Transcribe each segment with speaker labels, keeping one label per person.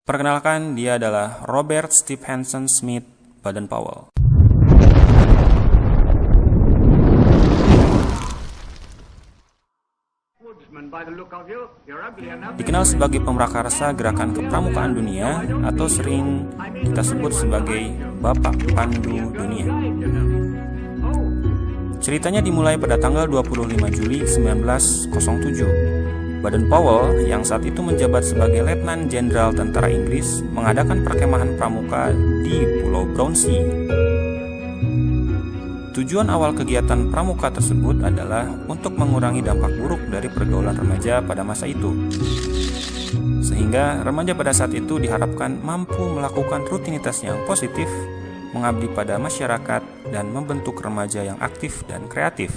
Speaker 1: Perkenalkan, dia adalah Robert Stephenson Smith Baden-Powell. Dikenal sebagai pemrakarsa gerakan kepramukaan dunia atau sering kita sebut sebagai Bapak Pandu Dunia. Ceritanya dimulai pada tanggal 25 Juli 1907. Baden-Powell yang saat itu menjabat sebagai Letnan Jenderal Tentara Inggris mengadakan perkemahan pramuka di Pulau Brownsea. Tujuan awal kegiatan pramuka tersebut adalah untuk mengurangi dampak buruk dari pergaulan remaja pada masa itu. Sehingga remaja pada saat itu diharapkan mampu melakukan rutinitas yang positif, mengabdi pada masyarakat, dan membentuk remaja yang aktif dan kreatif.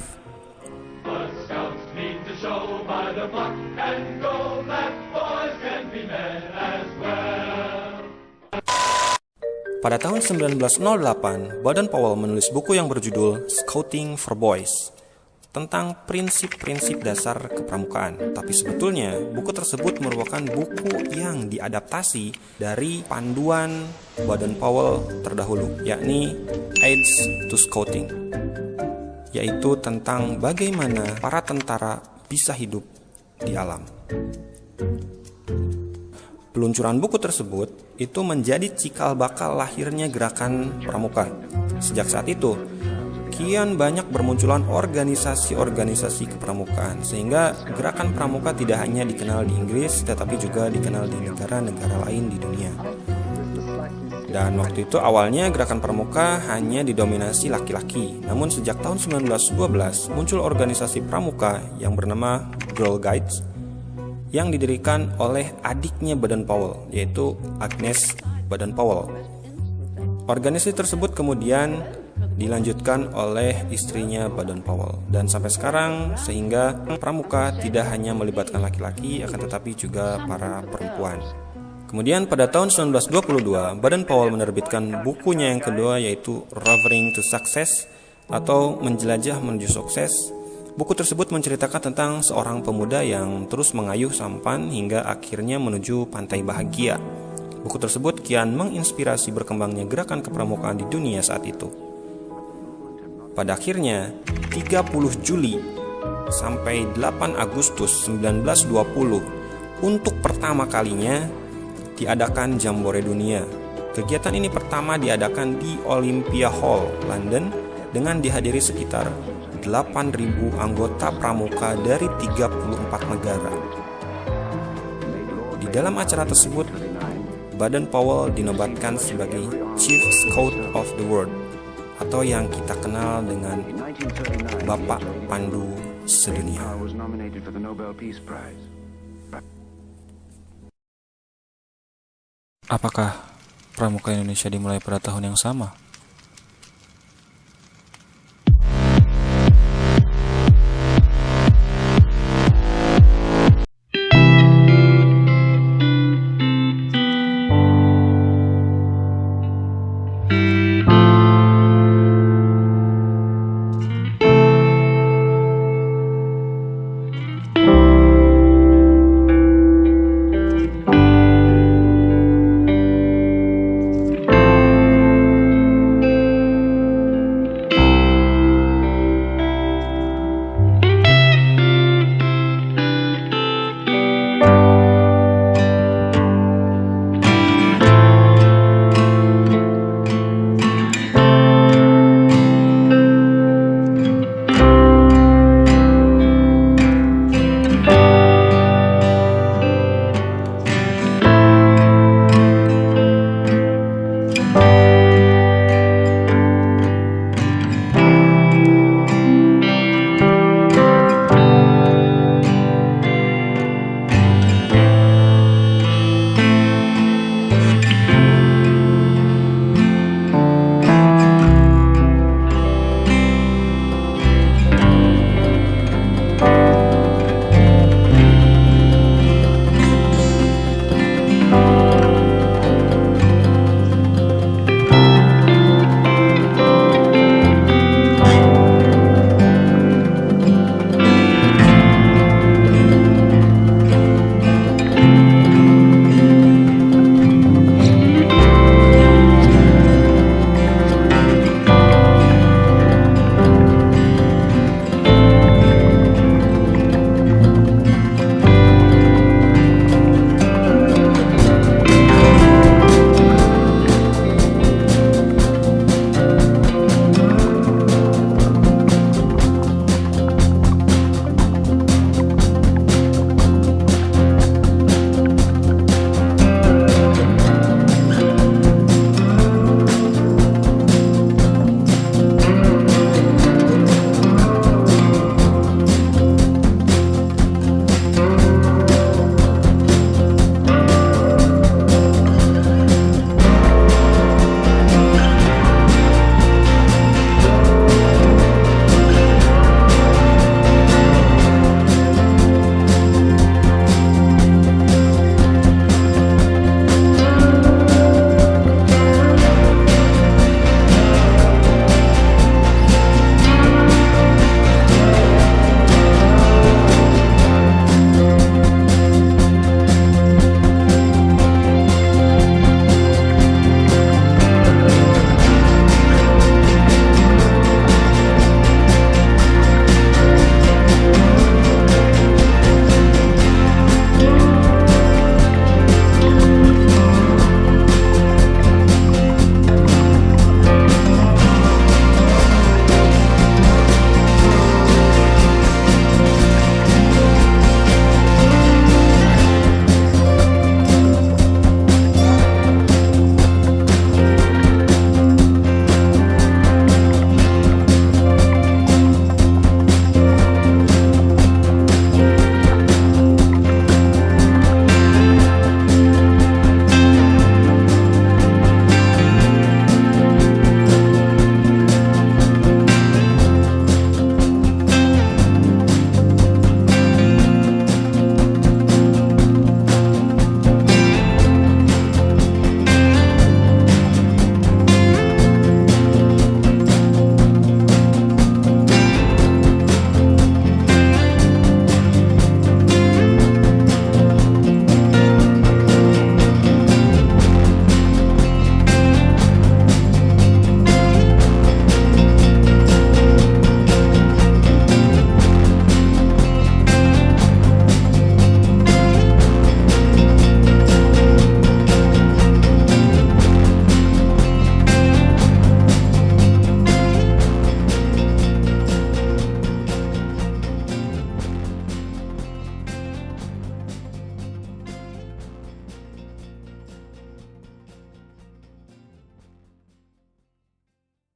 Speaker 1: Pada tahun 1908, Baden-Powell menulis buku yang berjudul Scouting for Boys tentang prinsip-prinsip dasar kepramukaan. Tapi sebetulnya buku tersebut merupakan buku yang diadaptasi dari panduan Baden-Powell terdahulu, yakni Aids to Scouting, yaitu tentang bagaimana para tentara bisa hidup di alam. Peluncuran buku tersebut itu menjadi cikal bakal lahirnya gerakan pramuka. Sejak saat itu, kian banyak bermunculan organisasi-organisasi kepramukaan, sehingga gerakan pramuka tidak hanya dikenal di Inggris, tetapi juga dikenal di negara-negara lain di dunia. Dan waktu itu awalnya gerakan pramuka hanya didominasi laki-laki. Namun sejak tahun 1912 muncul organisasi pramuka yang bernama Girl Guides, yang didirikan oleh adiknya Baden-Powell, yaitu Agnes Baden-Powell. Organisasi tersebut kemudian dilanjutkan oleh istrinya Baden-Powell, dan sampai sekarang, sehingga pramuka tidak hanya melibatkan laki-laki, akan tetapi juga para perempuan. Kemudian pada tahun 1922, Baden-Powell menerbitkan bukunya yang kedua, yaitu Roving to Success atau Menjelajah Menuju Sukses. Buku tersebut menceritakan tentang seorang pemuda yang terus mengayuh sampan hingga akhirnya menuju pantai bahagia. Buku tersebut kian menginspirasi berkembangnya gerakan kepramukaan di dunia saat itu. Pada akhirnya, 30 Juli sampai 8 Agustus 1920, untuk pertama kalinya diadakan Jambore Dunia. Kegiatan ini pertama diadakan di Olympia Hall, London, dengan dihadiri sekitar 8.000 anggota pramuka dari 34 negara. Di dalam acara tersebut, Baden-Powell dinobatkan sebagai Chief Scout of the World, atau yang kita kenal dengan Bapak Pandu Sedunia. Apakah pramuka Indonesia dimulai pada tahun yang sama?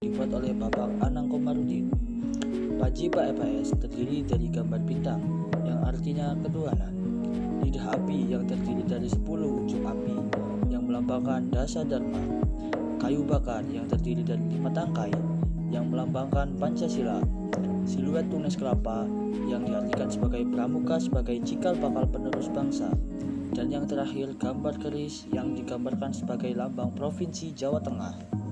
Speaker 2: dibuat oleh Bapak Anang Komarudin. Pajiba FAS terdiri dari gambar bintang yang artinya ketuhanan, lidah api yang terdiri dari 10 ujung api yang melambangkan dasa dharma, kayu bakar yang terdiri dari 5 tangkai yang melambangkan Pancasila, siluet tunas kelapa yang diartikan sebagai pramuka sebagai cikal bakal penerus bangsa, dan yang terakhir gambar keris yang digambarkan sebagai lambang Provinsi Jawa Tengah.